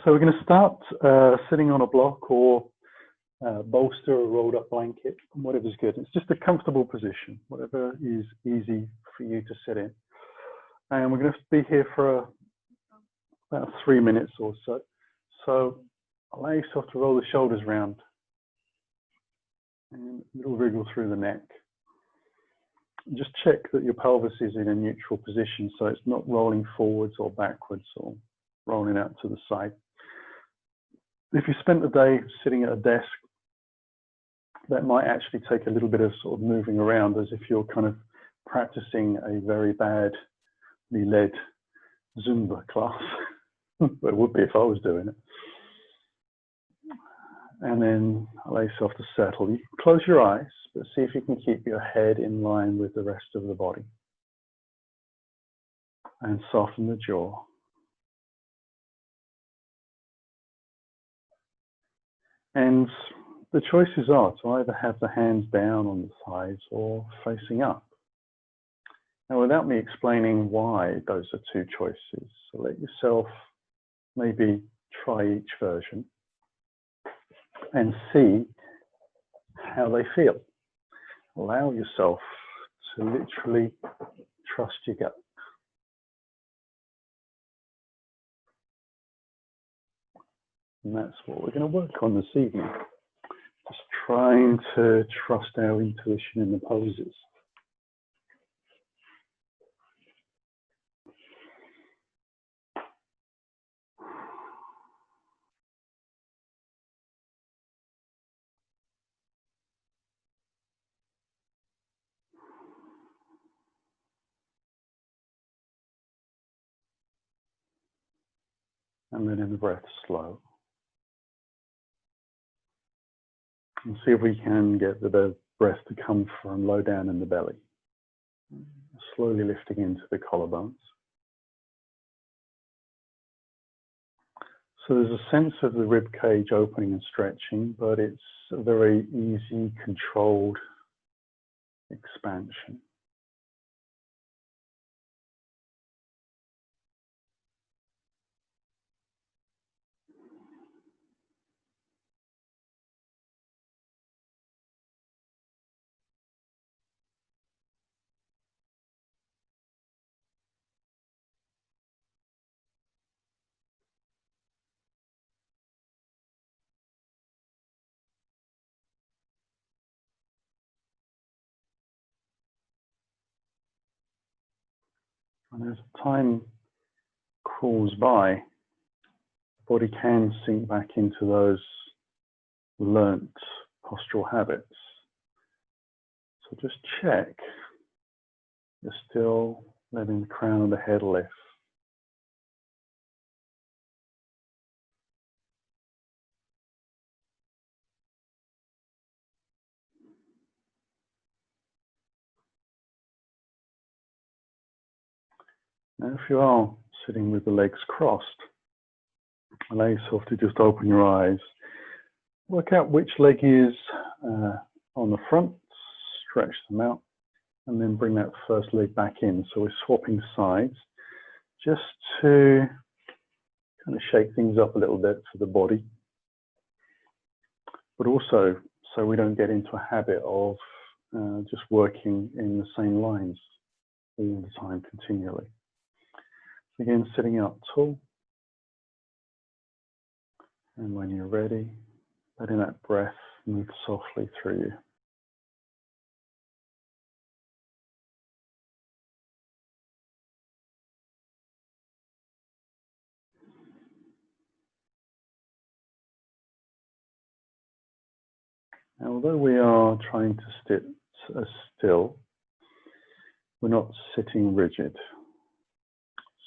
So we're going to start sitting on a block or bolster or rolled up blanket, whatever's good. It's just a comfortable position, whatever is easy for you to sit in. And we're going to be here for about 3 minutes or so. So allow yourself to roll the shoulders round and a little wriggle through the neck. Just check that your pelvis is in a neutral position, so it's not rolling forwards or backwards or rolling out to the side. If you spent the day sitting at a desk, that might actually take a little bit of sort of moving around, as if you're kind of practicing a very badly led Zumba class. But it would be if I was doing it. And then allow yourself to settle. You can close your eyes, but see if you can keep your head in line with the rest of the body. And soften the jaw. And the choices are to either have the hands down on the sides or facing up. Now, without me explaining why those are two choices, so let yourself maybe try each version and see how they feel. Allow yourself to literally trust your gut. And that's what we're going to work on this evening. Just trying to trust our intuition in the poses. And then in the breath, slow. And see if we can get the breath to come from low down in the belly. Slowly lifting into the collarbones. So there's a sense of the rib cage opening and stretching, but it's a very easy, controlled expansion. And as time crawls by, the body can sink back into those learnt postural habits. So just check you're still letting the crown of the head lift. Now, if you are sitting with the legs crossed, allow yourself to just open your eyes. Work out which leg is on the front, stretch them out, and then bring that first leg back in. So we're swapping sides just to kind of shake things up a little bit for the body, but also so we don't get into a habit of just working in the same lines all the time continually. Again, sitting up tall, and when you're ready, letting that breath move softly through you. Now, although we are trying to sit still, we're not sitting rigid.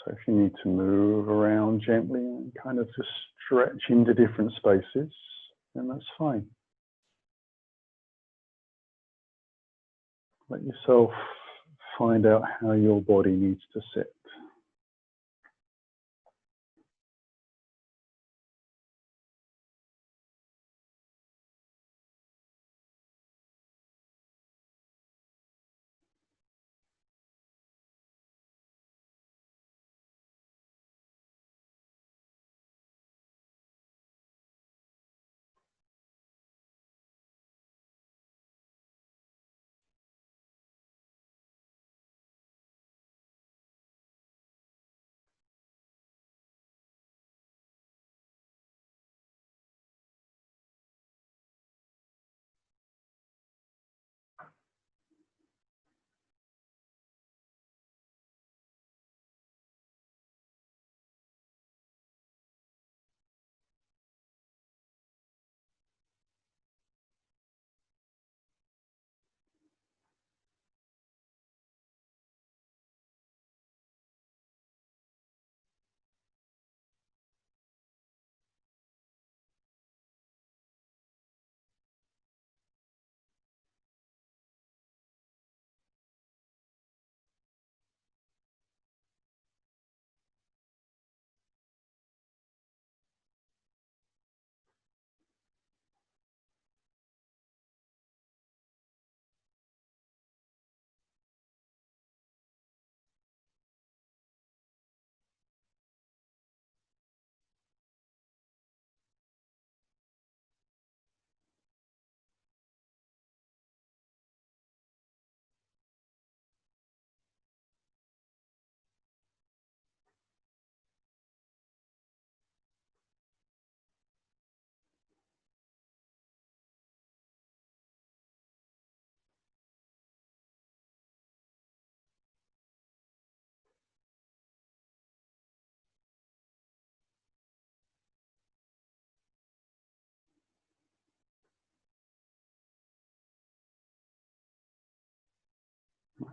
So if you need to move around gently and kind of just stretch into different spaces, then that's fine. Let yourself find out how your body needs to sit.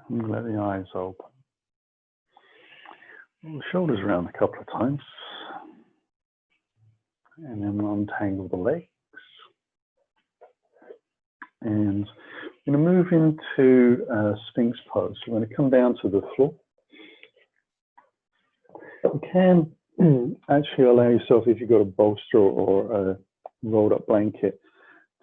And let the eyes open. Roll the shoulders around a couple of times. And then untangle the legs. And I'm going to move into Sphinx pose. So we're going to come down to the floor. You can actually allow yourself, if you've got a bolster or a rolled up blanket,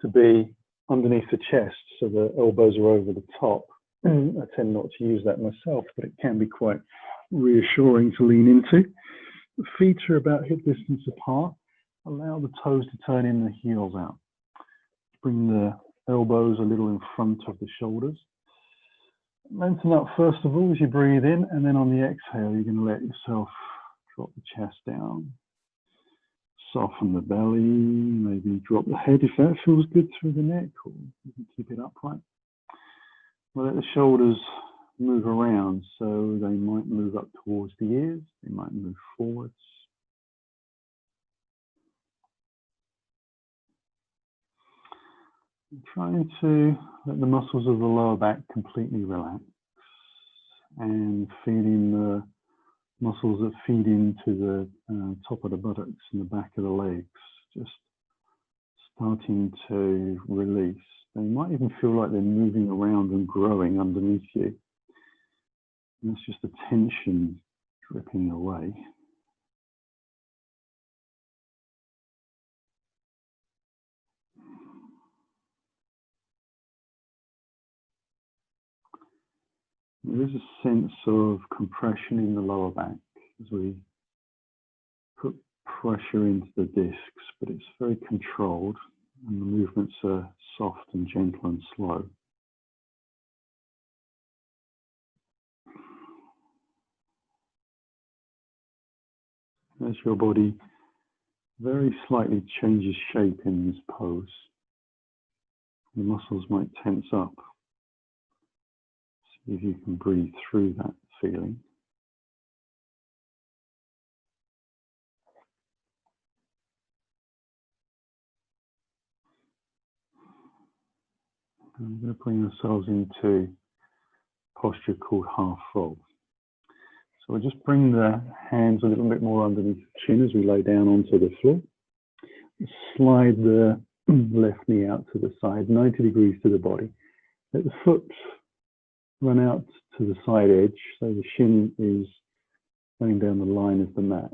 to be underneath the chest so the elbows are over the top. I tend not to use that myself, but it can be quite reassuring to lean into. The feet are about hip distance apart. Allow the toes to turn in, the heels out. Bring the elbows a little in front of the shoulders. Lengthen up first of all as you breathe in, and then on the exhale, you're going to let yourself drop the chest down. Soften the belly, maybe drop the head if that feels good through the neck, or you can keep it upright. We'll let the shoulders move around, so they might move up towards the ears, they might move forwards. Trying to let the muscles of the lower back completely relax and feeling the muscles that feed into the top of the buttocks and the back of the legs just starting to release. They might even feel like they're moving around and growing underneath you. And that's just the tension dripping away. There is a sense of compression in the lower back as we put pressure into the discs, but it's very controlled and the movements are soft and gentle and slow. As your body very slightly changes shape in this pose, the muscles might tense up. See if you can breathe through that feeling. And we're going to bring ourselves into a posture called half fold. So we'll just bring the hands a little bit more underneath the chin as we lay down onto the floor. Slide the left knee out to the side, 90 degrees to the body. Let the foot run out to the side edge, so the shin is going down the line of the mat.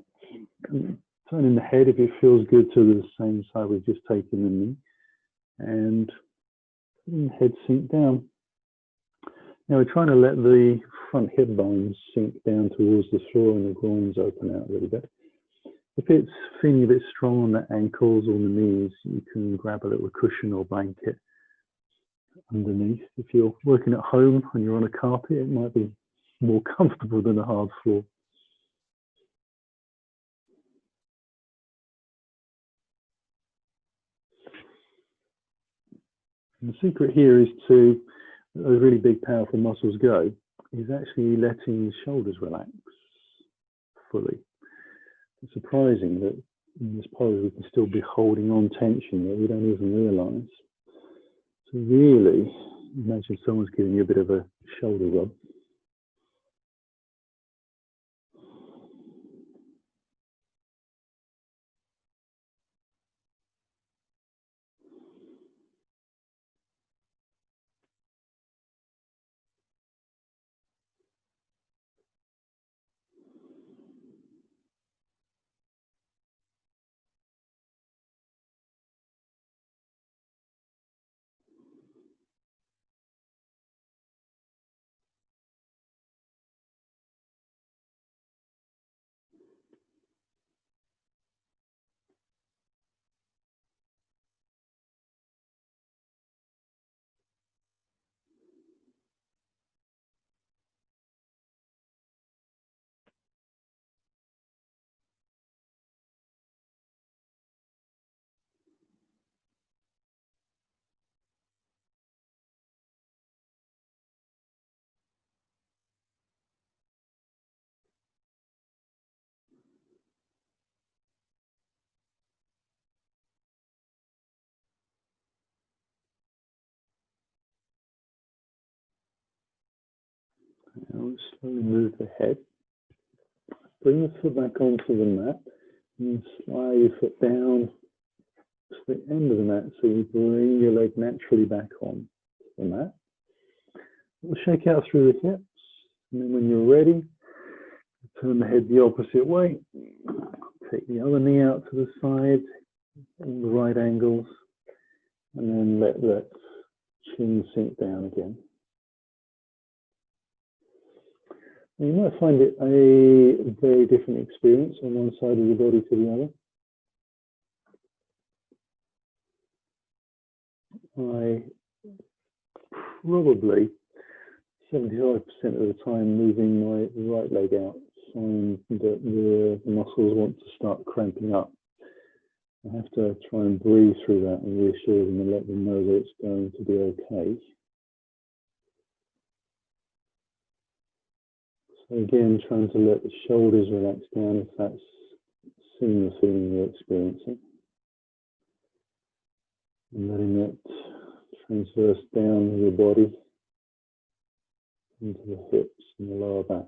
And turning the head, if it feels good, to the same side we've just taken the knee. And letting the head sink down. Now we're trying to let the front hip bones sink down towards the floor and the groins open out a little bit. If it's feeling a bit strong on the ankles or the knees, you can grab a little cushion or blanket underneath. If you're working at home and you're on a carpet, it might be more comfortable than a hard floor. And the secret here is to, those really big powerful muscles go, is actually letting the shoulders relax fully. It's surprising that in this pose we can still be holding on tension that we don't even realize. So really, imagine someone's giving you a bit of a shoulder rub. Now let's slowly move the head. Bring the foot back onto the mat and then slide your foot down to the end of the mat so you bring your leg naturally back on the mat. We'll shake out through the hips, and then when you're ready, turn the head the opposite way. Take the other knee out to the side, in the right angles, and then let that chin sink down again. You might find it a very different experience on one side of your body to the other. I probably 75% of the time moving my right leg out, find that the muscles want to start cramping up. I have to try and breathe through that and reassure them and let them know that it's going to be okay. So again, trying to let the shoulders relax down if that's similar feeling you're experiencing. And letting it transverse down your body into the hips and the lower back.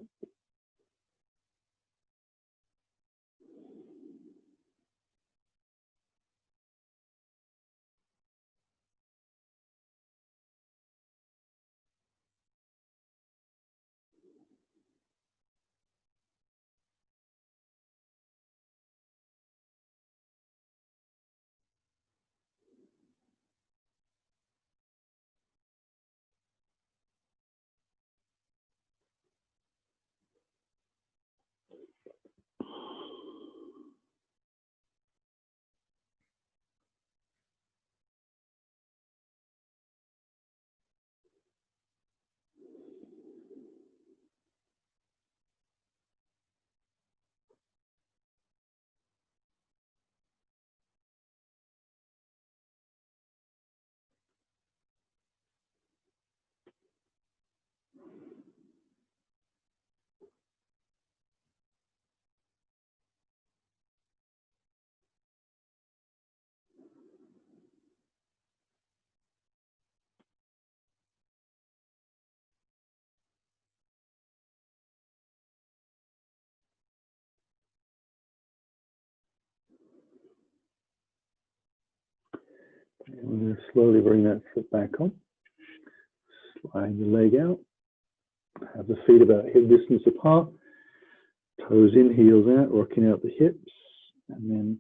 And we're going to slowly bring that foot back on. Slide the leg out. Have the feet about hip distance apart. Toes in, heels out, rocking out the hips. And then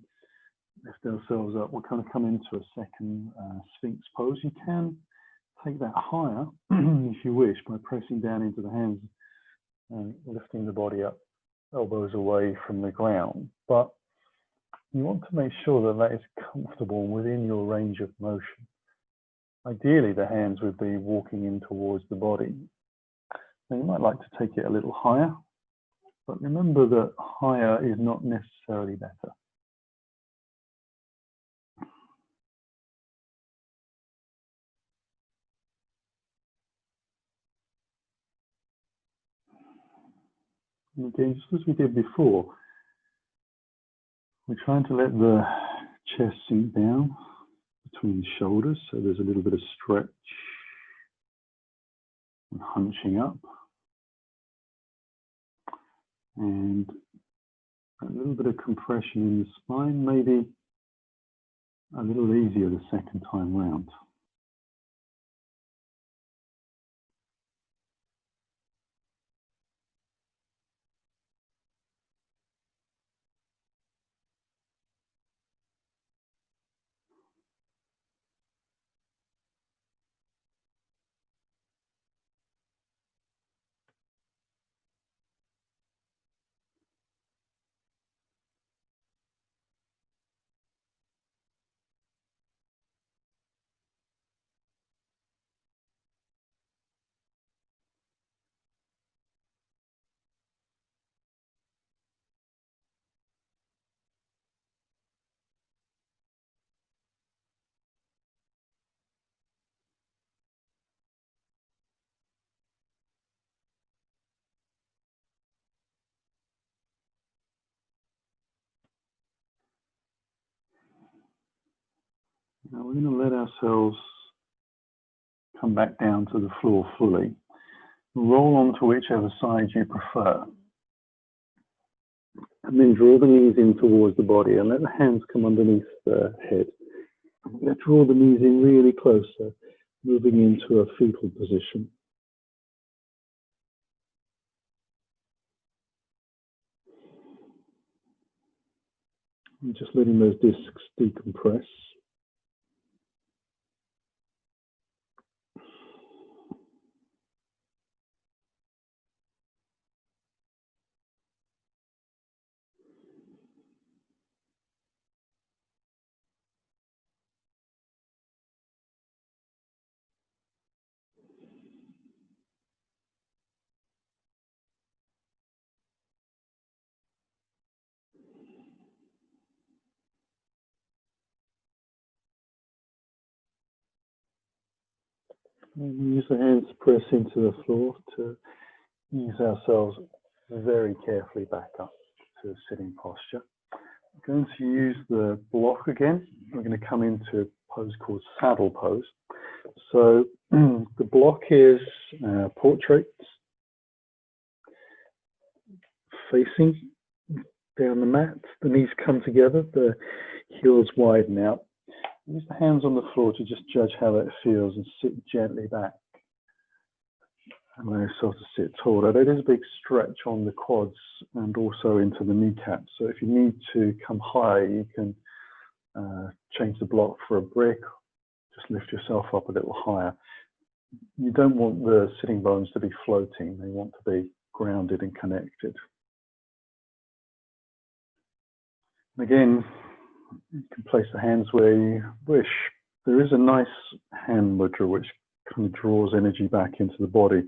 lift ourselves up. We'll kind of come into a second Sphinx pose. You can take that higher if you wish by pressing down into the hands and lifting the body up, elbows away from the ground. But you want to make sure that that is comfortable within your range of motion. Ideally, the hands would be walking in towards the body. Now, you might like to take it a little higher, but remember that higher is not necessarily better. And again, just as we did before, we're trying to let the chest sink down between the shoulders, so there's a little bit of stretch and hunching up, and a little bit of compression in the spine, maybe a little easier the second time round. Now we're going to let ourselves come back down to the floor fully. Roll onto whichever side you prefer. And then draw the knees in towards the body and let the hands come underneath the head. Let's draw the knees in really closer, moving into a fetal position. And just letting those discs decompress. And use the hands to press into the floor to ease ourselves very carefully back up to a sitting posture. We're going to use the block again. We're going to come into a pose called saddle pose. So the block is portraits facing down the mat. The knees come together, the heels widen out. Use the hands on the floor to just judge how that feels and sit gently back. Allow yourself to sit tall. Now, there is a big stretch on the quads and also into the kneecaps. So if you need to come higher, you can change the block for a brick. Just lift yourself up a little higher. You don't want the sitting bones to be floating. They want to be grounded and connected. And again, you can place the hands where you wish. There is a nice hand mudra which kind of draws energy back into the body.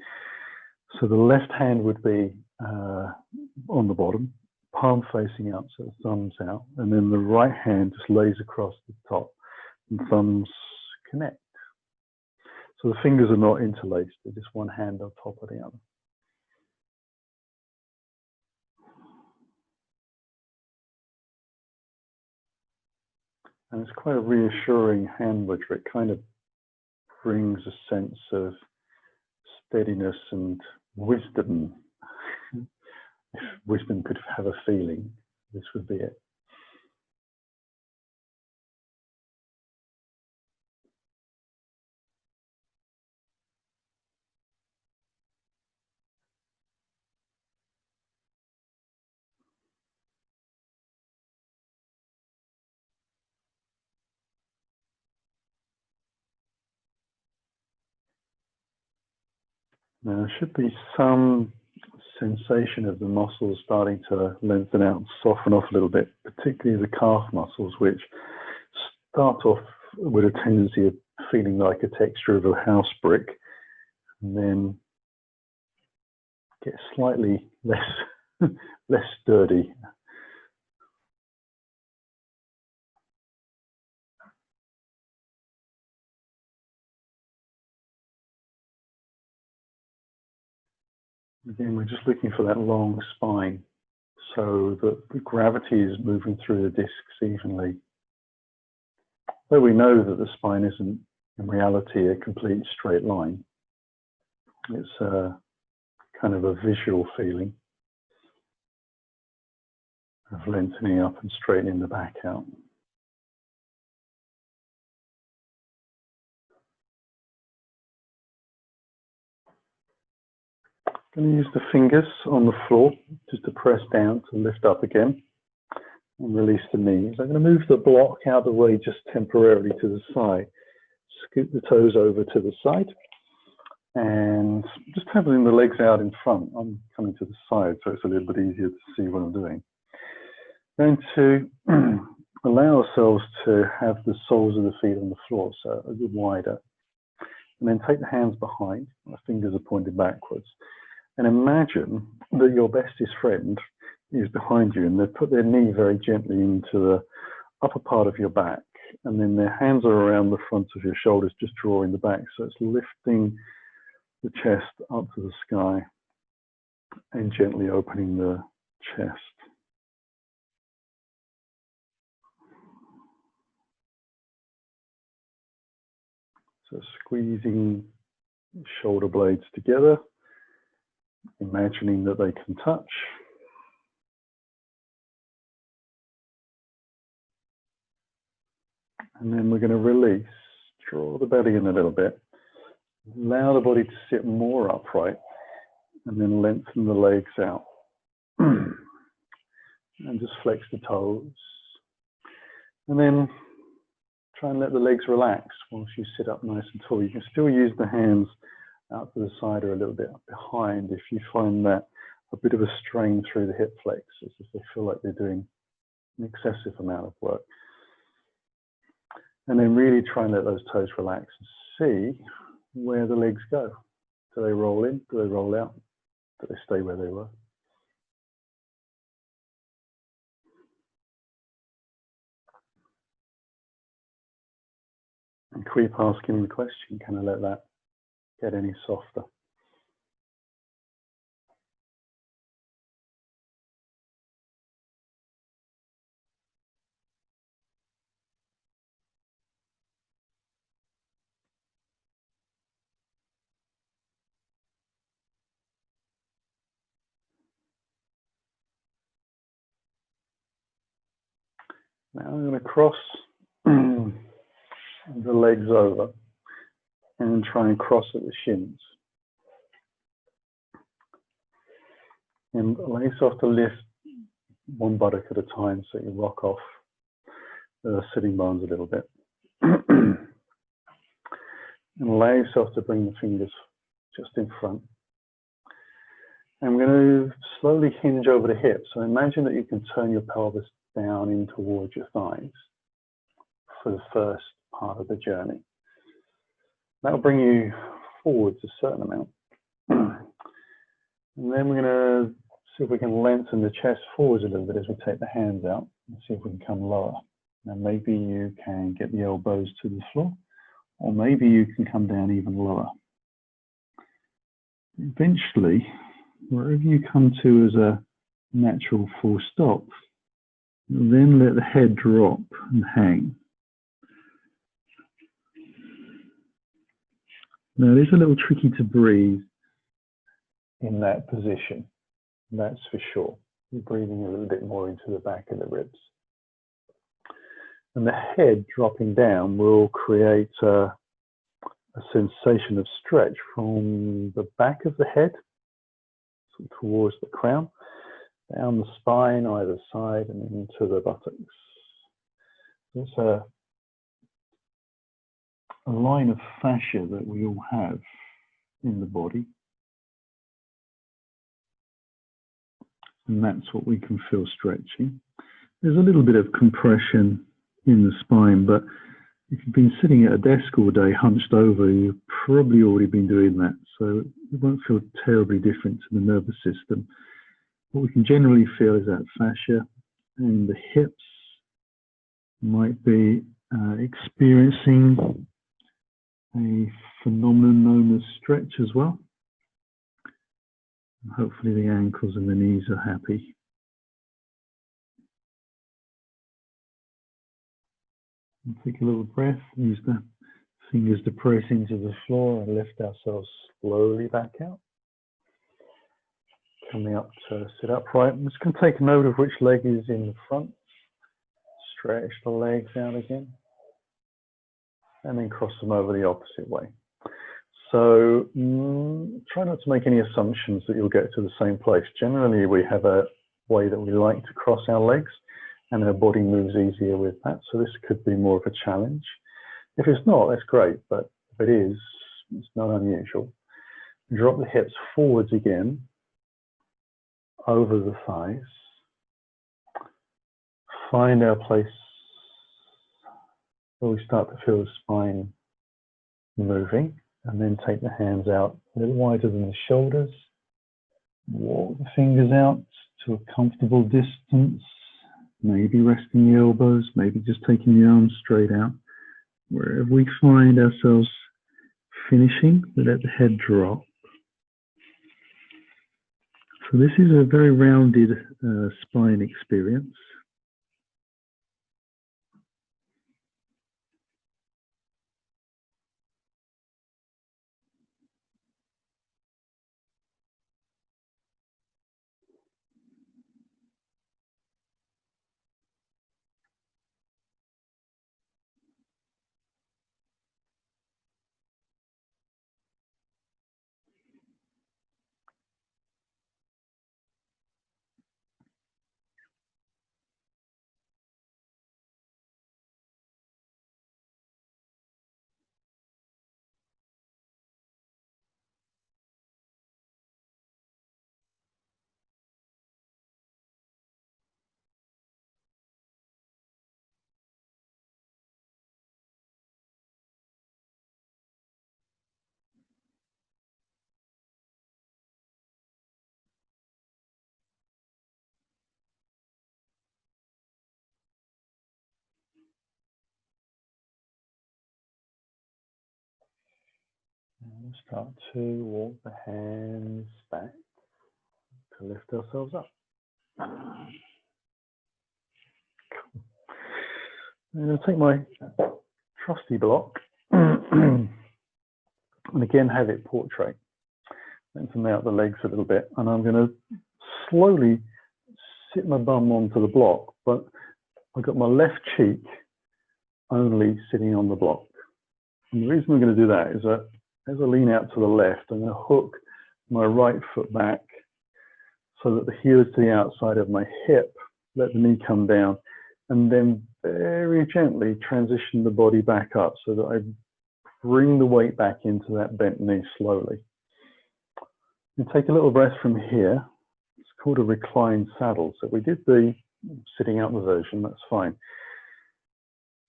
So the left hand would be on the bottom, palm facing out, so the thumbs out, and then the right hand just lays across the top and thumbs connect. So the fingers are not interlaced, they're just one hand on top of the other. And it's quite a reassuring hand mudra. It kind of brings a sense of steadiness and wisdom. If wisdom could have a feeling, this would be it. Now, there should be some sensation of the muscles starting to lengthen out and soften off a little bit, particularly the calf muscles, which start off with a tendency of feeling like a texture of a house brick, and then get slightly less sturdy. Again, we're just looking for that long spine so that the gravity is moving through the discs evenly. Though we know that the spine isn't in reality a complete straight line, it's a kind of a visual feeling of lengthening up and straightening the back out. I'm going to use the fingers on the floor just to press down to lift up again and release the knees. I'm going to move the block out of the way just temporarily to the side. Scoot the toes over to the side and just having the legs out in front. I'm coming to the side so it's a little bit easier to see what I'm doing. Going to allow ourselves to have the soles of the feet on the floor, so a bit wider. And then take the hands behind, the fingers are pointed backwards. And imagine that your bestest friend is behind you and they've put their knee very gently into the upper part of your back, and then their hands are around the front of your shoulders, just drawing the back. So it's lifting the chest up to the sky and gently opening the chest. So squeezing shoulder blades together imagining that they can touch. And then we're going to release, draw the belly in a little bit, allow the body to sit more upright, and then lengthen the legs out. And just flex the toes. And then try and let the legs relax whilst you sit up nice and tall. You can still use the hands out to the side or a little bit behind if you find that a bit of a strain through the hip flexors, if they feel like they're doing an excessive amount of work. And then really try and let those toes relax and see where the legs go. Do they roll in? Do they roll out? Do they stay where they were? And keep asking the question, can I let that get any softer? Now I'm going to cross the legs over and try and cross at the shins. And allow yourself to lift one buttock at a time so you rock off the sitting bones a little bit. And allow yourself to bring the fingers just in front. And we're going to slowly hinge over the hips. So imagine that you can turn your pelvis down in towards your thighs for the first part of the journey. That'll bring you forwards a certain amount. And then we're going to see if we can lengthen the chest forwards a little bit as we take the hands out and see if we can come lower. Now maybe you can get the elbows to the floor, or maybe you can come down even lower. Eventually, wherever you come to as a natural full stop, then let the head drop and hang. Now it is a little tricky to breathe in that position, that's for sure. You're breathing a little bit more into the back of the ribs. And the head dropping down will create a sensation of stretch from the back of the head towards the crown, down the spine either side and into the buttocks. There's a line of fascia that we all have in the body. And that's what we can feel stretching. There's a little bit of compression in the spine, but if you've been sitting at a desk all day hunched over, you've probably already been doing that. So it won't feel terribly different to the nervous system. What we can generally feel is that fascia, and the hips might be experiencing a phenomenon known as stretch as well. And hopefully the ankles and the knees are happy. And take a little breath, use the fingers to press into the floor and lift ourselves slowly back out. Coming up to sit upright. I'm just going to take note of which leg is in the front. Stretch the legs out again. And then cross them over the opposite way. So try not to make any assumptions that you'll get to the same place. Generally, we have a way that we like to cross our legs, and our body moves easier with that. So this could be more of a challenge. If it's not, that's great. But if it is, it's not unusual. Drop the hips forwards again, over the thighs. Find our place where we start to feel the spine moving, and then take the hands out a little wider than the shoulders. Walk the fingers out to a comfortable distance, maybe resting the elbows, maybe just taking the arms straight out. Wherever we find ourselves finishing, we let the head drop. So this is a very rounded spine experience. And start to walk the hands back to lift ourselves up. I'm going to take my trusty block and again have it portrait. Lengthen out the legs a little bit, and I'm going to slowly sit my bum onto the block, but I've got my left cheek only sitting on the block. And the reason I'm going to do that is that as I lean out to the left, I'm going to hook my right foot back so that the heel is to the outside of my hip, let the knee come down, and then very gently transition the body back up so that I bring the weight back into that bent knee slowly. And take a little breath from here. It's called a reclined saddle. So we did the sitting out the version, that's fine.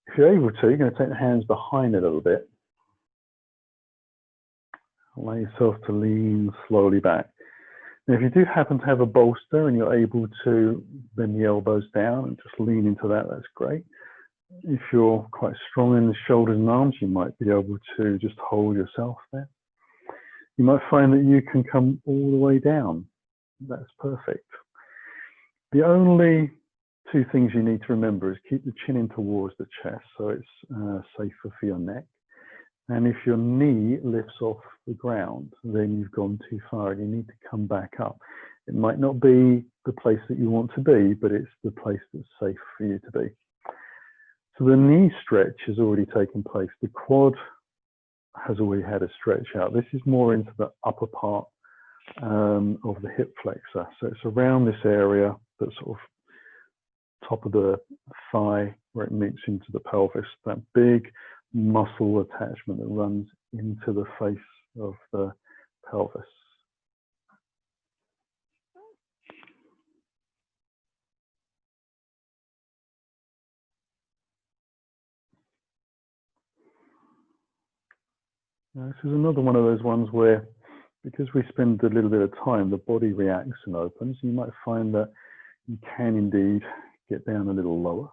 If you're able to, you're going to take the hands behind a little bit. Allow yourself to lean slowly back. Now, if you do happen to have a bolster and you're able to bend the elbows down and just lean into that, that's great. If you're quite strong in the shoulders and arms, you might be able to just hold yourself there. You might find that you can come all the way down. That's perfect. The only two things you need to remember is keep the chin in towards the chest so it's safer for your neck. And if your knee lifts off the ground, then you've gone too far and you need to come back up. It might not be the place that you want to be, but it's the place that's safe for you to be. So the knee stretch has already taken place. The quad has already had a stretch out. This is more into the upper part of the hip flexor. So it's around this area, that sort of top of the thigh where it meets into the pelvis, that big muscle attachment that runs into the face of the pelvis. Now, this is another one of those ones where, because we spend a little bit of time, the body reacts and opens. You might find that you can indeed get down a little lower.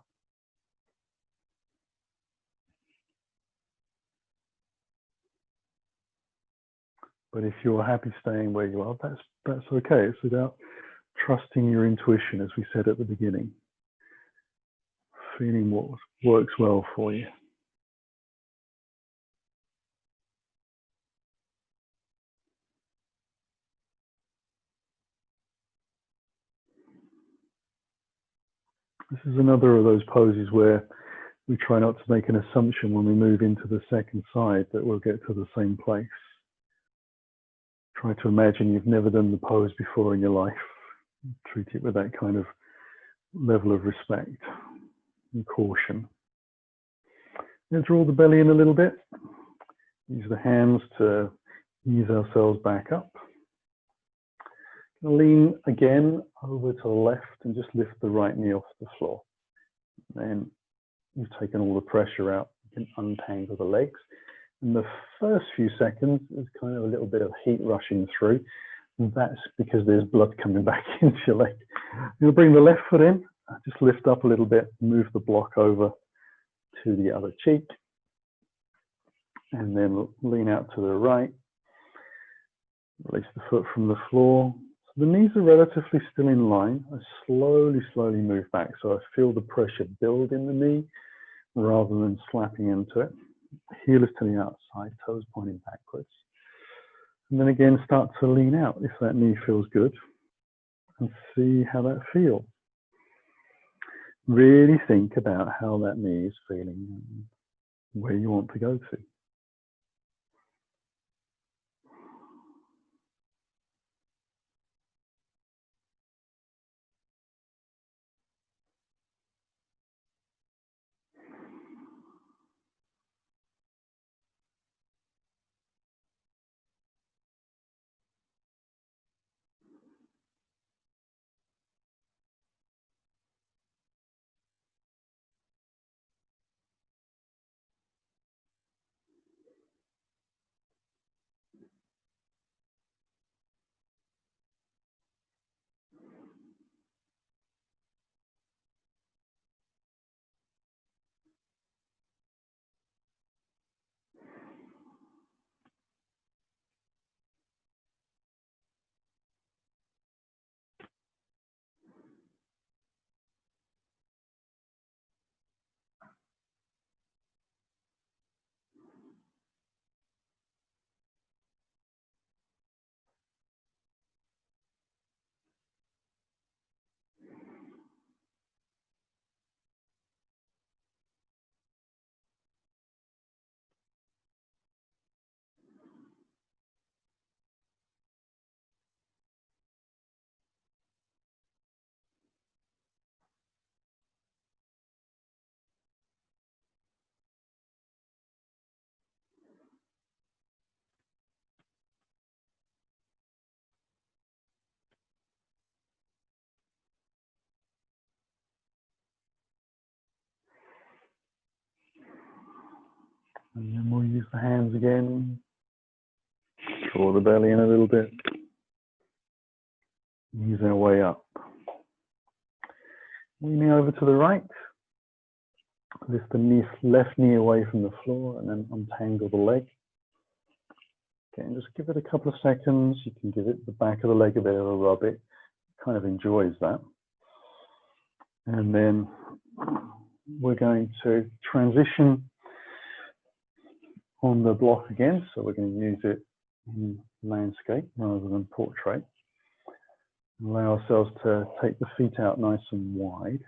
But if you're happy staying where you are, that's okay. It's about trusting your intuition, as we said at the beginning. Feeling what works well for you. This is another of those poses where we try not to make an assumption when we move into the second side that we'll get to the same place. Try to imagine you've never done the pose before in your life. Treat it with that kind of level of respect and caution. Now draw the belly in a little bit. Use the hands to ease ourselves back up. Lean again over to the left and just lift the right knee off the floor. Then you've taken all the pressure out. You can untangle the legs. In the first few seconds, there's kind of a little bit of heat rushing through. And that's because there's blood coming back into your leg. You'll bring the left foot in, just lift up a little bit, move the block over to the other cheek, and then lean out to the right. Release the foot from the floor. So the knees are relatively still in line. I slowly move back so I feel the pressure build in the knee rather than slapping into it. Heel is to the outside, toes pointing backwards. And then again, start to lean out if that knee feels good and see how that feels. Really think about how that knee is feeling and where you want to go to. And then we'll use the hands again. Draw the belly in a little bit. Ease our way up. Leaning over to the right. Lift the left knee away from the floor and then untangle the leg. Okay, and just give it a couple of seconds. You can give it the back of the leg a bit of a rub. It kind of enjoys that. And then we're going to transition on the block again. So we're going to use it in landscape rather than portrait. Allow ourselves to take the feet out nice and wide.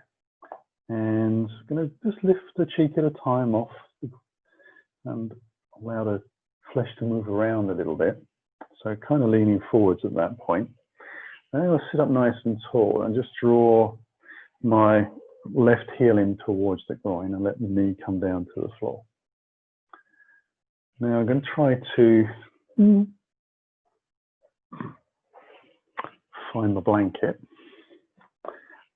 And I'm going to just lift the cheek at a time off and allow the flesh to move around a little bit. So kind of leaning forwards at that point. And then I'll sit up nice and tall and just draw my left heel in towards the groin and let the knee come down to the floor. Now I'm going to try to find the blanket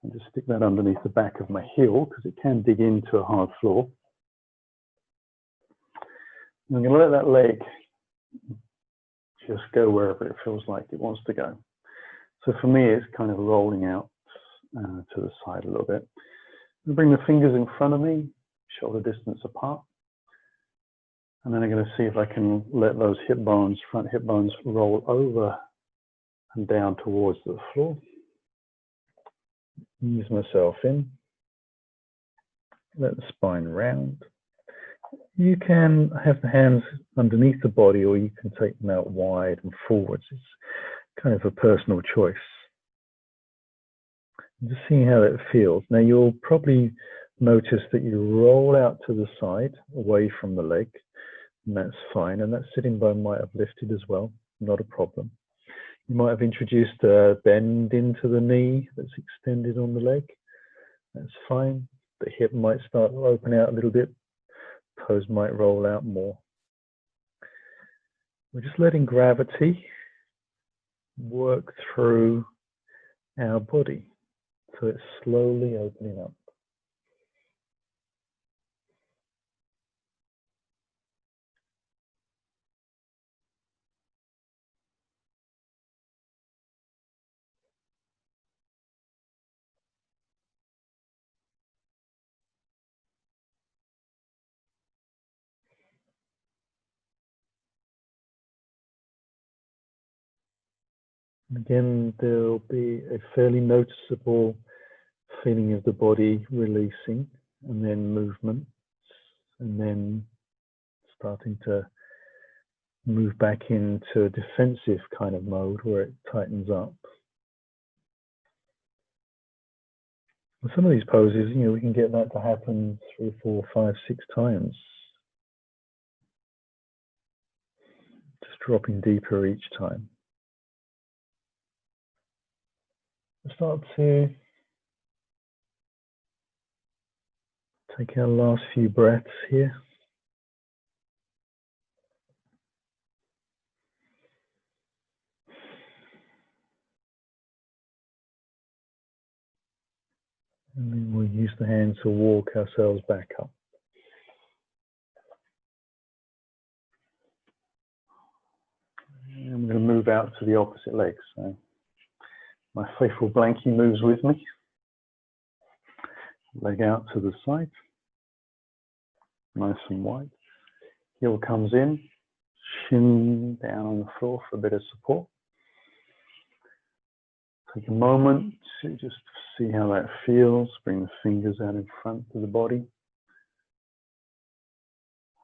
and just stick that underneath the back of my heel because it can dig into a hard floor. And I'm going to let that leg just go wherever it feels like it wants to go. So for me, it's kind of rolling out to the side a little bit. I'll bring the fingers in front of me, shoulder distance apart. And then I'm going to see if I can let those hip bones, front hip bones, roll over and down towards the floor. Ease myself in. Let the spine round. You can have the hands underneath the body or you can take them out wide and forwards. It's kind of a personal choice. Just seeing how it feels. Now you'll probably notice that you roll out to the side, away from the leg, and that's fine. And that sitting bone might have lifted as well, not a problem. You might have introduced a bend into the knee that's extended on the leg. That's fine. The hip might start to open out a little bit. Toes might roll out more. We're just letting gravity work through our body. So it's slowly opening up. And again, there'll be a fairly noticeable feeling of the body releasing and then movement and then starting to move back into a defensive kind of mode where it tightens up. With some of these poses, you know, we can get that to happen 3, 4, 5, 6 times. Just dropping deeper each time. We'll start to take our last few breaths here. And then we'll use the hands to walk ourselves back up. And I'm going to move out to the opposite leg. So my faithful blankie moves with me. Leg out to the side. Nice and wide. Heel comes in. Shin down on the floor for a bit of support. Take a moment to just see how that feels. Bring the fingers out in front of the body.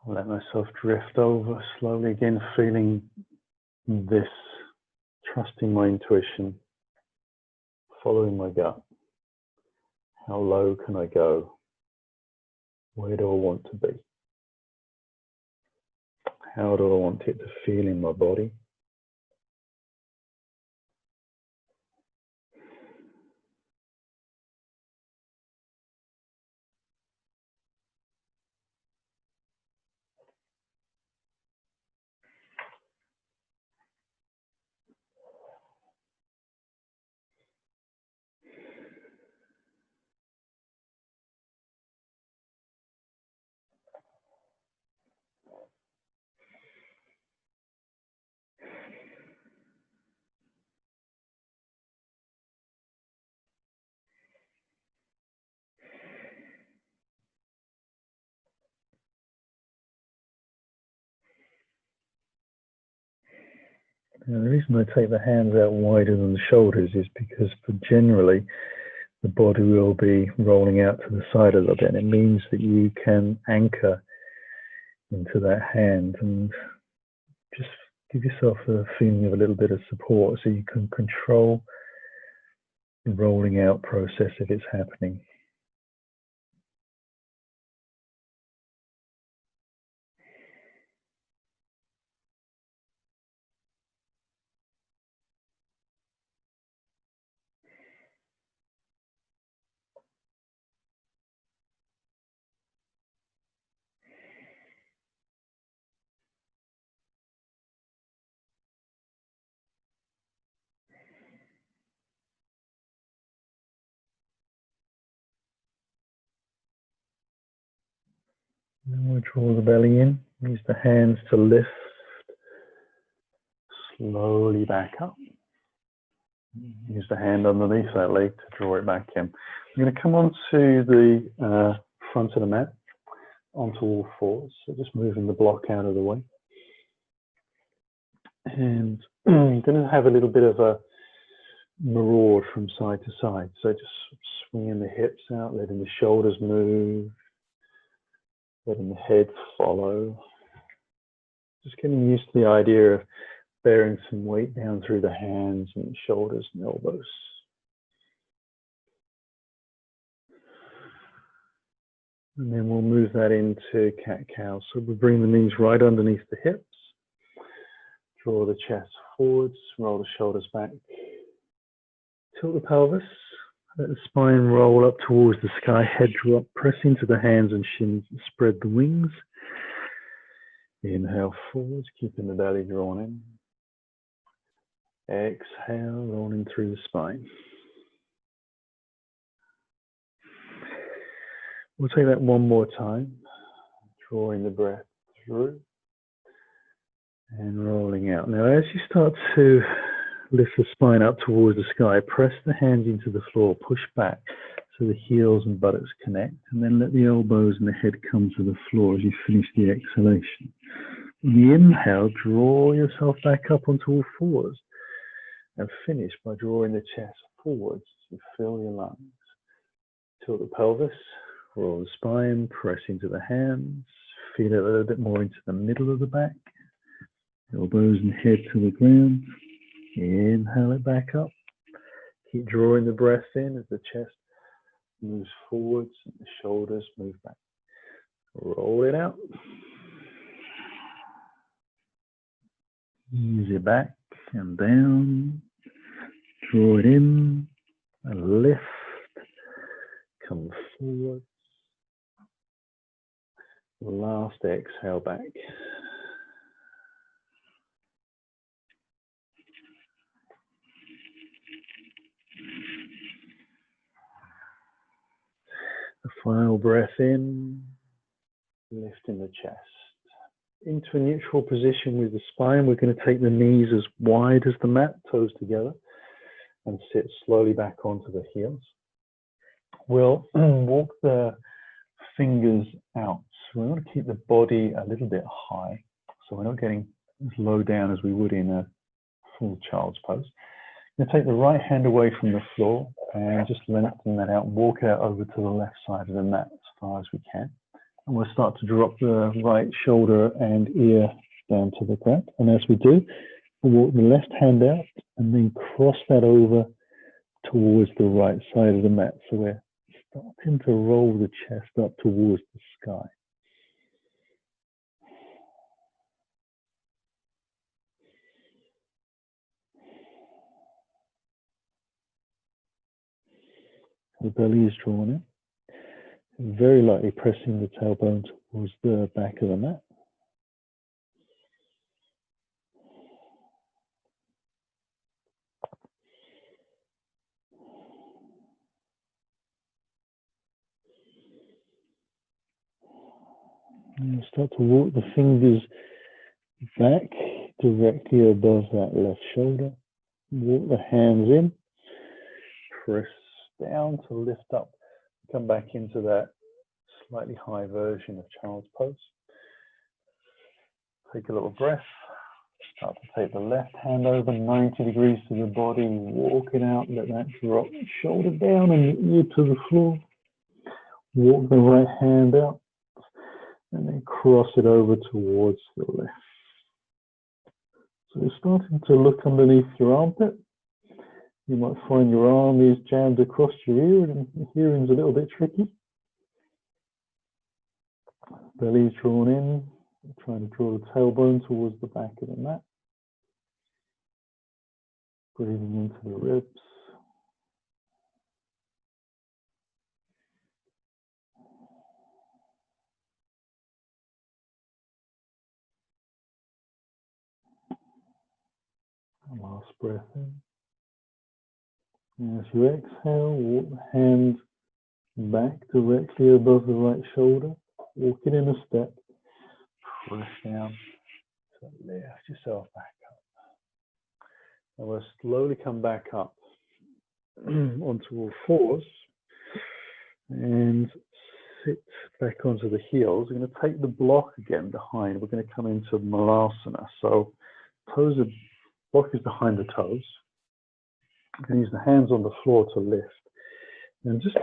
Let myself drift over slowly again, feeling this, trusting my intuition, following my gut. How low can I go? Where do I want to be? How do I want it to feel in my body? Now, the reason I take the hands out wider than the shoulders is because generally the body will be rolling out to the side a little bit, and it means that you can anchor into that hand and just give yourself a feeling of a little bit of support so you can control the rolling out process if it's happening. Then we'll draw the belly in. Use the hands to lift slowly back up. Use the hand underneath that leg to draw it back in. I'm going to come onto the front of the mat, onto all fours. So just moving the block out of the way. And I'm going to have a little bit of a maraud from side to side. So just swinging the hips out, letting the shoulders move, letting the head follow. Just getting used to the idea of bearing some weight down through the hands and the shoulders and elbows. And then we'll move that into cat-cow. So we'll bring the knees right underneath the hips. Draw the chest forwards, roll the shoulders back. Tilt the pelvis, let the spine roll up towards the sky, head drop, press into the hands and shins, spread the wings. Inhale forwards, keeping the belly drawn in. Exhale, rolling through the spine. We'll take that one more time, drawing the breath through and rolling out. Now, as you start to lift the spine up towards the sky, press the hands into the floor, push back so the heels and buttocks connect, and then let the elbows and the head come to the floor as you finish the exhalation. On the inhale, draw yourself back up onto all fours and finish by drawing the chest forwards to fill your lungs. Tilt the pelvis, roll the spine, press into the hands, feel it a little bit more into the middle of the back, elbows and head to the ground. Inhale it back up. Keep drawing the breath in as the chest moves forwards and the shoulders move back. Roll it out. Ease it back and down. Draw it in and lift. Come forward. Last exhale back. The final breath in, lifting the chest. Into a neutral position with the spine, we're going to take the knees as wide as the mat, toes together, and sit slowly back onto the heels. We'll walk the fingers out. So we want to keep the body a little bit high, so we're not getting as low down as we would in a full child's pose. I'm going to take the right hand away from the floor and just lengthen that out, walk out over to the left side of the mat as far as we can. And we'll start to drop the right shoulder and ear down to the ground. And as we do, we'll walk the left hand out and then cross that over towards the right side of the mat. So we're starting to roll the chest up towards the sky. The belly is drawn in. Very lightly pressing the tailbone towards the back of the mat. And start to walk the fingers back directly above that left shoulder. Walk the hands in. Press down to lift up. Come back into that slightly high version of child's pose. Take a little breath. Start to take the left hand over 90 degrees to the body, walk it out, let that drop, shoulder down and ear to the floor. Walk the right hand out and then cross it over towards the left. So you're starting to look underneath your armpit. You might find your arm is jammed across your ear and the hearing's a little bit tricky. Belly's drawn in, trying to draw the tailbone towards the back of the mat. Breathing into the ribs. And last breath in. And as you exhale, walk the hand back directly above the right shoulder. Walk it in a step. Press down. So lift yourself back up. And we'll slowly come back up onto all fours and sit back onto the heels. We're going to take the block again behind. We're going to come into Malasana. So block is behind the toes. I'm going to use the hands on the floor to lift. And just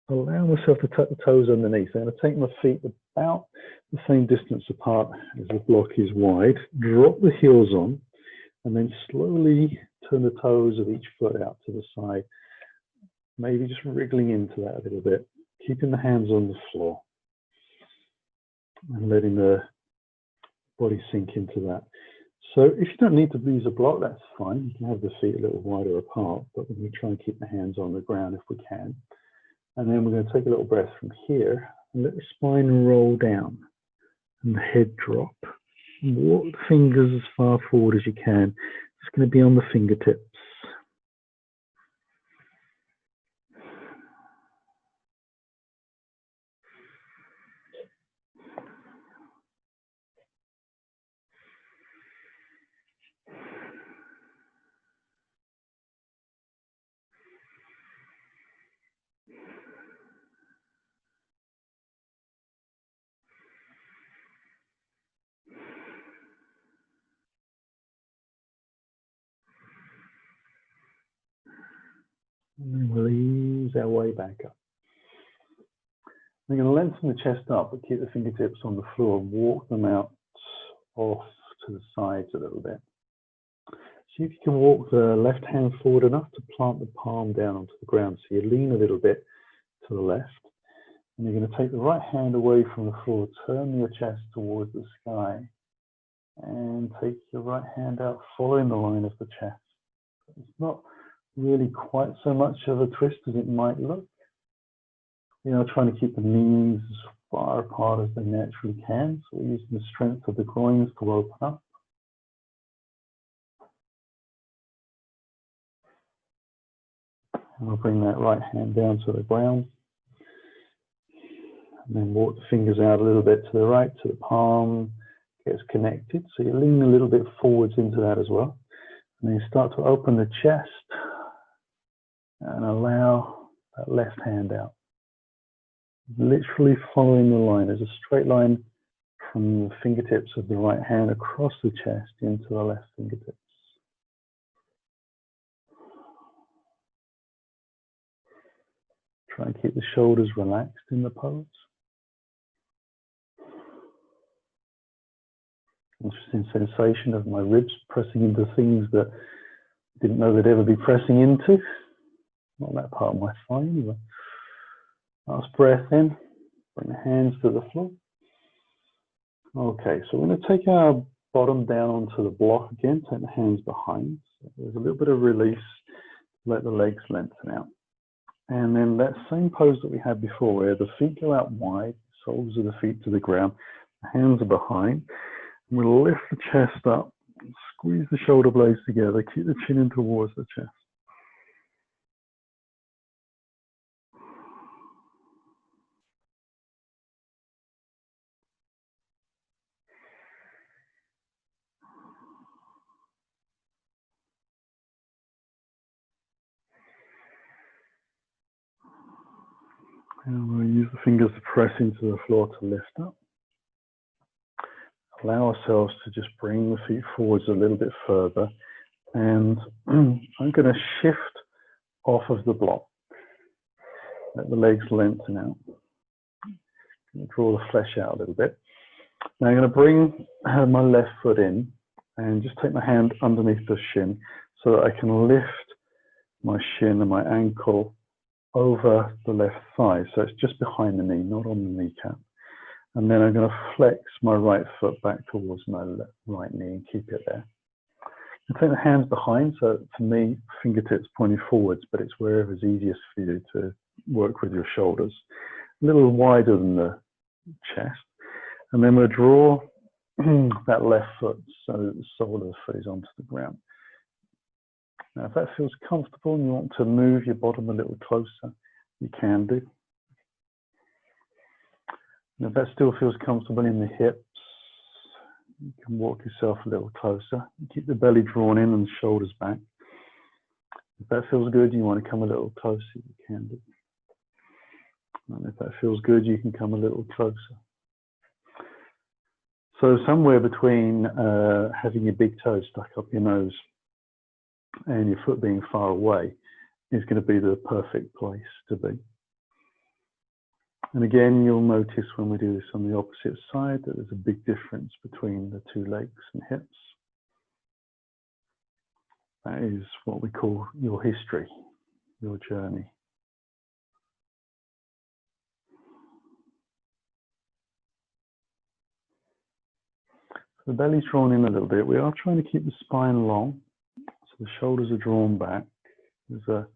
allow myself to tuck the toes underneath. I'm going to take my feet about the same distance apart as the block is wide. Drop the heels on. And then slowly turn the toes of each foot out to the side. Maybe just wriggling into that a little bit. Keeping the hands on the floor. And letting the body sink into that. So if you don't need to use a block, that's fine. You can have the feet a little wider apart. But we're going to try and keep the hands on the ground if we can. And then we're going to take a little breath from here. And let the spine roll down. And the head drop. Walk the fingers as far forward as you can. It's going to be on the fingertips. And then we'll ease our way back up. We're going to lengthen the chest up, but keep the fingertips on the floor and walk them out off to the sides a little bit. See if you can walk the left hand forward enough to plant the palm down onto the ground. So you lean a little bit to the left. And you're going to take the right hand away from the floor, turn your chest towards the sky, and take your right hand out, following the line of the chest. It's not really quite so much of a twist as it might look. You know, trying to keep the knees as far apart as they naturally can. So we're using the strength of the groins to open up. And we'll bring that right hand down to the ground. And then walk the fingers out a little bit to the right, to the palm. Gets connected. So you lean a little bit forwards into that as well. And then you start to open the chest and allow that left hand out. Literally following the line. There's a straight line from the fingertips of the right hand across the chest into the left fingertips. Try and keep the shoulders relaxed in the pose. Interesting sensation of my ribs pressing into things that I didn't know they'd ever be pressing into. Not that part of my spine either. Last breath in. Bring the hands to the floor. Okay, so we're going to take our bottom down onto the block again. Take the hands behind. So there's a little bit of release. Let the legs lengthen out. And then that same pose that we had before, where the feet go out wide, soles of the feet to the ground, the hands are behind. And we'll lift the chest up, squeeze the shoulder blades together, keep the chin in towards the chest. And we'll use the fingers to press into the floor to lift up. allow ourselves to just bring the feet forwards a little bit further. And I'm going to shift off of the block. Let the legs lengthen out. Draw the flesh out a little bit. Now I'm going to bring my left foot in and just take my hand underneath the shin so that I can lift my shin and my ankle over the left thigh. So it's just behind the knee, not on the kneecap. And then I'm going to flex my right foot back towards my right knee and keep it there. And take the hands behind, so for me, fingertips pointing forwards, but it's wherever is easiest for you to work with your shoulders. A little wider than the chest. And then we'll draw that left foot so that the sole of the foot is onto the ground. Now, if that feels comfortable and you want to move your bottom a little closer, you can do. And if that still feels comfortable in the hips, you can walk yourself a little closer. Keep the belly drawn in and the shoulders back. If that feels good, you want to come a little closer, you can do. And if that feels good, you can come a little closer. So somewhere between having your big toe stuck up your nose and your foot being far away is going to be the perfect place to be. And again, you'll notice when we do this on the opposite side that there's a big difference between the two legs and hips. That is what we call your history, your journey. So the belly's drawn in a little bit. We are trying to keep the spine long, so the shoulders are drawn back. There's a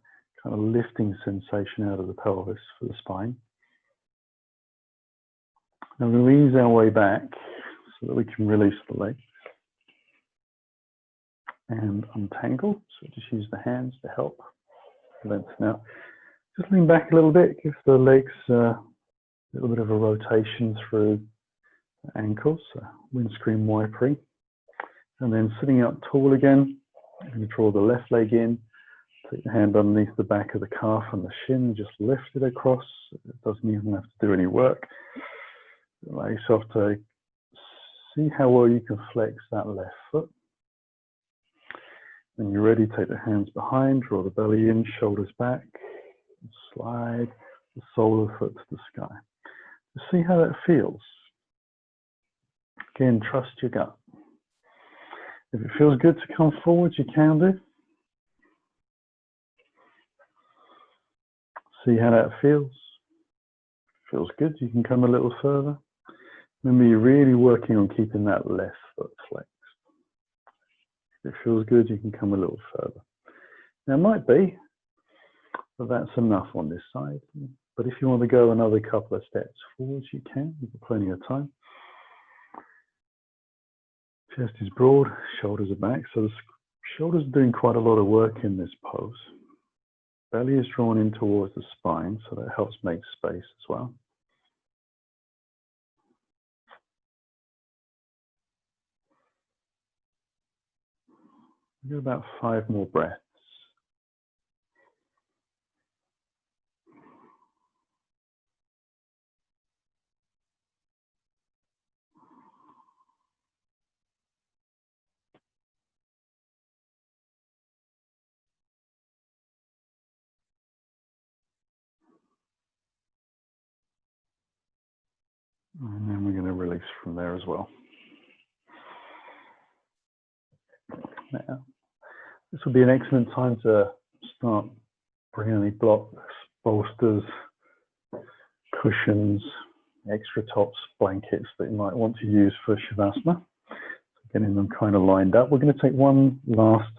kind of lifting sensation out of the pelvis for the spine. Now we'll ease our way back so that we can release the legs and untangle. So just use the hands to help lengthen out. Just lean back a little bit, give the legs a little bit of a rotation through the ankles, windscreen wipering. And then sitting up tall again, I'm going to draw the left leg in, take the hand underneath the back of the calf and the shin, just lift it across. It doesn't even have to do any work. Allow yourself to see how well you can flex that left foot. When you're ready, take the hands behind, draw the belly in, shoulders back, and slide the sole of the foot to the sky. Just see how that feels. Again, trust your gut. If it feels good to come forward, you can do. See how that feels. If it feels good, you can come a little further. Remember, you're really working on keeping that left foot flexed. If it feels good, you can come a little further. Now, it might be, but that's enough on this side. But if you want to go another couple of steps forwards, you can. You've got plenty of time. Chest is broad, shoulders are back. So the shoulders are doing quite a lot of work in this pose. Belly is drawn in towards the spine, so that helps make space as well. Do about 5 more breaths. And then we're going to release from there as well. Now, this would be an excellent time to start bringing any blocks, bolsters, cushions, extra tops, blankets that you might want to use for Shavasana. Getting them kind of lined up. We're going to take one last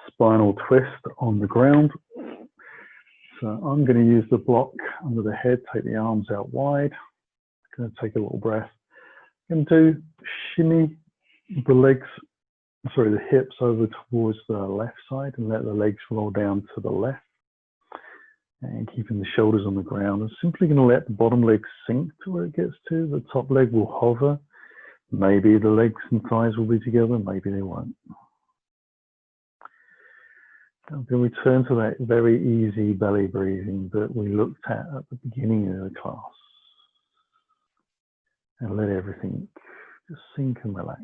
spinal twist on the ground. So I'm going to use the block under the head, take the arms out wide. I'm going to take a little breath. I'm going to shimmy the legs, sorry, the hips over towards the left side and let the legs roll down to the left. And keeping the shoulders on the ground. I'm simply going to let the bottom leg sink to where it gets to. The top leg will hover. Maybe the legs and thighs will be together, maybe they won't. I'm going to return to that very easy belly breathing that we looked at the beginning of the class. And let everything Just sink and relax.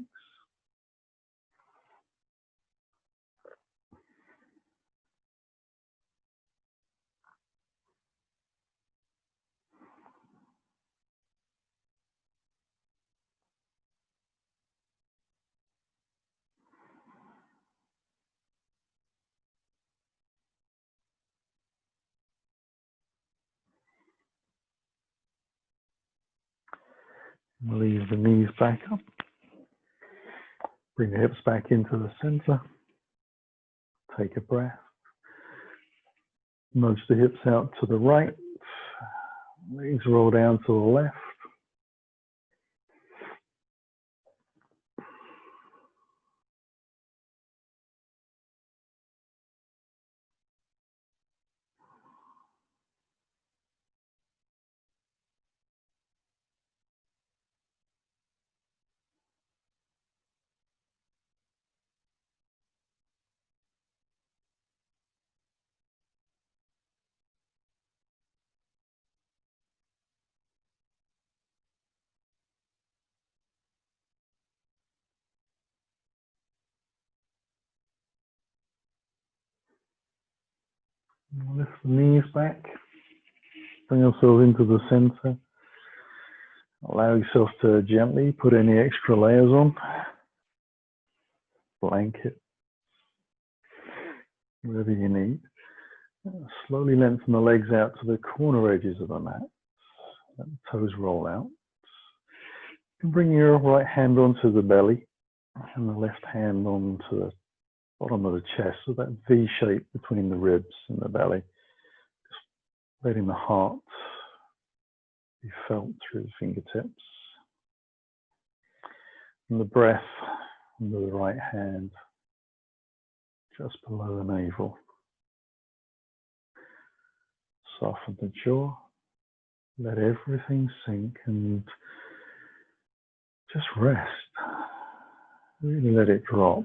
Leave the knees back up. Bring the hips back into the center. Take a breath. Nudge the hips out to the right. Legs roll down to the left. Lift the knees back. Bring yourself into the center. Allow yourself to gently put any extra layers on. Blanket. Whatever you need. Slowly lengthen the legs out to the corner edges of the mat. Let the toes roll out. You can bring your right hand onto the belly and the left hand onto the bottom of the chest, so that V shape between the ribs and the belly. Just letting the heart be felt through the fingertips. And the breath under the right hand, just below the navel. Soften the jaw. Let everything sink and just rest. Really let it drop.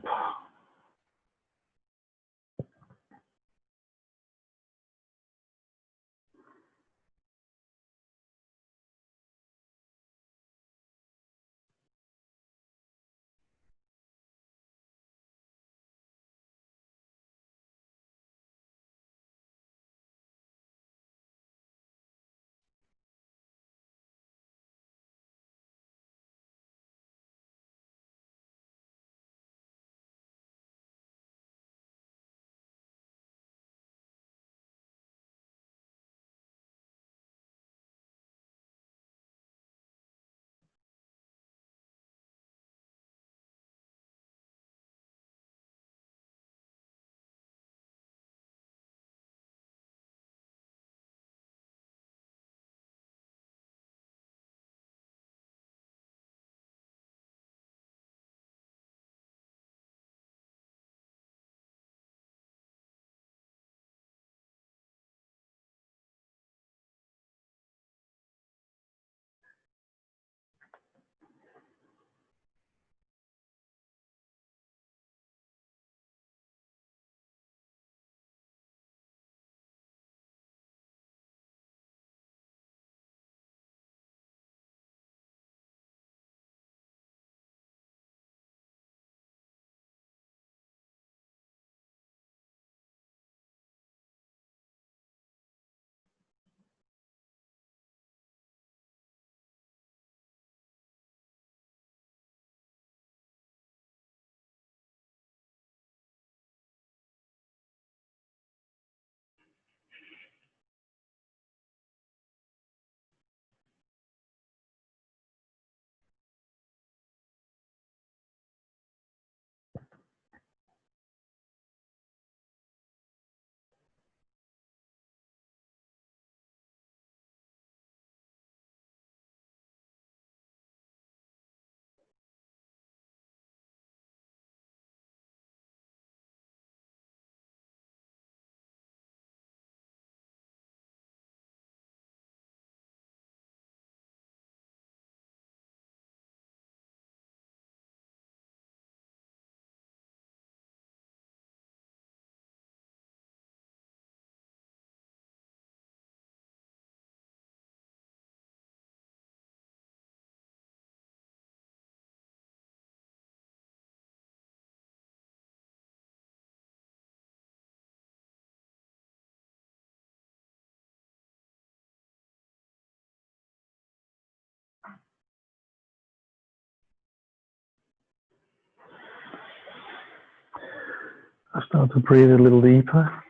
Start to breathe a little deeper.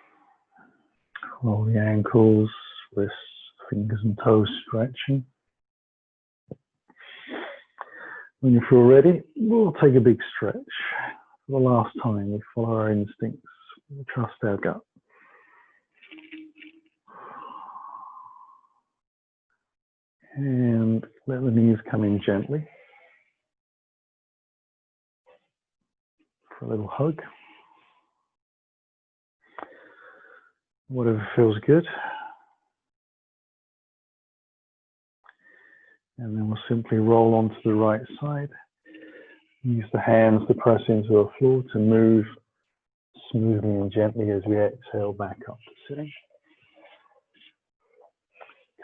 Roll the ankles, wrists, fingers and toes stretching. When you feel ready, we'll take a big stretch. For the last time, we follow our instincts, we trust our gut. And let the knees come in gently. For a little hug. Whatever feels good. And then we'll simply roll onto the right side. Use the hands to press into the floor to move smoothly and gently as we exhale back up to sitting.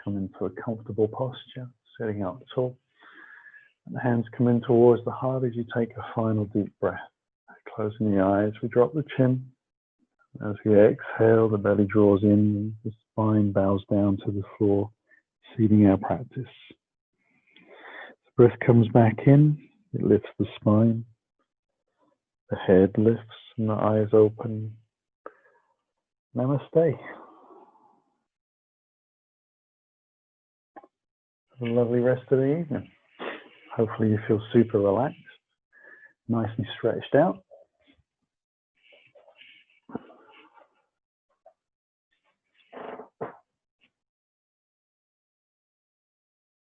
Come into a comfortable posture, sitting up tall. And the hands come in towards the heart as you take a final deep breath. Closing the eyes, we drop the chin. As we exhale, the belly draws in, the spine bows down to the floor, seating our practice. The breath comes back in, it lifts the spine, the head lifts and the eyes open. Namaste. Have a lovely rest of the evening. Hopefully you feel super relaxed, nicely stretched out.